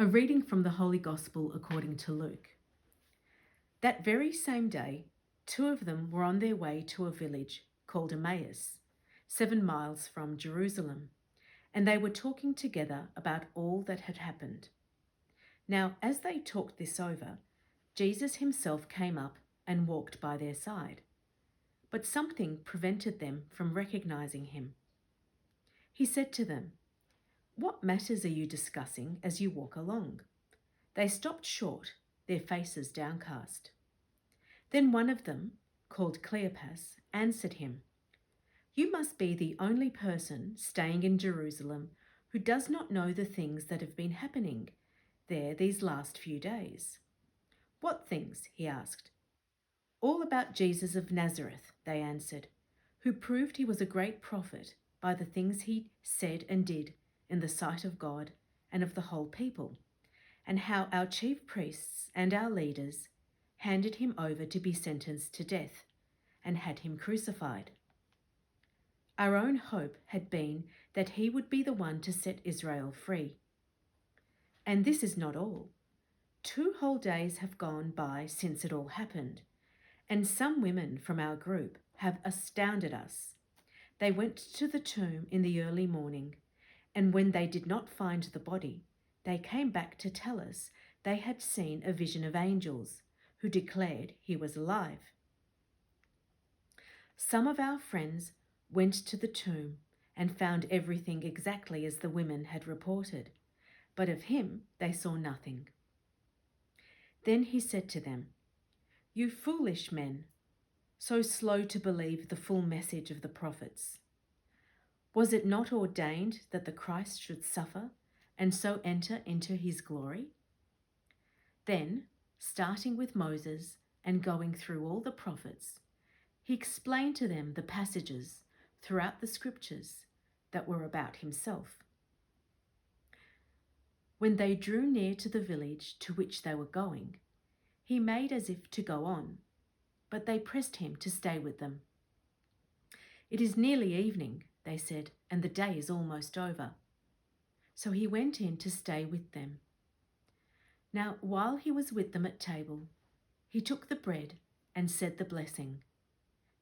A reading from the Holy Gospel according to Luke. That very same day, two of them were on their way to a village called Emmaus, 7 miles from Jerusalem, and they were talking together about all that had happened. Now, as they talked this over, Jesus himself came up and walked by their side, but something prevented them from recognizing him. He said to them, "What matters are you discussing as you walk along?" They stopped short, their faces downcast. Then one of them, called Cleopas, answered him, "You must be the only person staying in Jerusalem who does not know the things that have been happening there these last few days." "What things?" he asked. "All about Jesus of Nazareth," they answered, "who proved he was a great prophet by the things he said and did in the sight of God and of the whole people, and how our chief priests and our leaders handed him over to be sentenced to death and had him crucified. Our own hope had been that he would be the one to set Israel free. And this is not all. 2 whole days have gone by since it all happened, and some women from our group have astounded us. They went to the tomb in the early morning, and when they did not find the body, they came back to tell us they had seen a vision of angels who declared he was alive. Some of our friends went to the tomb and found everything exactly as the women had reported, but of him they saw nothing." Then he said to them, "You foolish men, so slow to believe the full message of the prophets. Was it not ordained that the Christ should suffer and so enter into his glory?" Then, starting with Moses and going through all the prophets, he explained to them the passages throughout the scriptures that were about himself. When they drew near to the village to which they were going, he made as if to go on, but they pressed him to stay with them. "It is nearly evening," they said, "and the day is almost over." So he went in to stay with them. Now, while he was with them at table, he took the bread and said the blessing.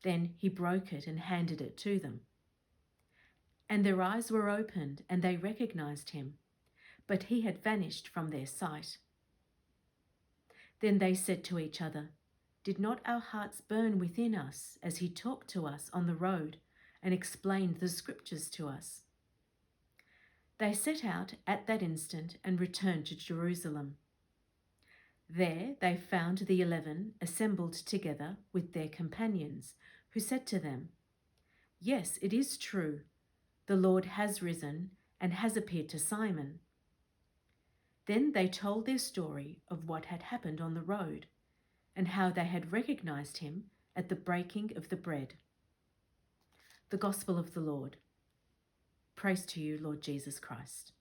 Then he broke it and handed it to them. And their eyes were opened, and they recognized him, but he had vanished from their sight. Then they said to each other, "Did not our hearts burn within us as he talked to us on the road and explained the scriptures to us?" They set out at that instant and returned to Jerusalem. There they found the 11 assembled together with their companions, who said to them, "Yes, it is true. The Lord has risen and has appeared to Simon." Then they told their story of what had happened on the road and how they had recognized him at the breaking of the bread. The Gospel of the Lord. Praise to you, Lord Jesus Christ.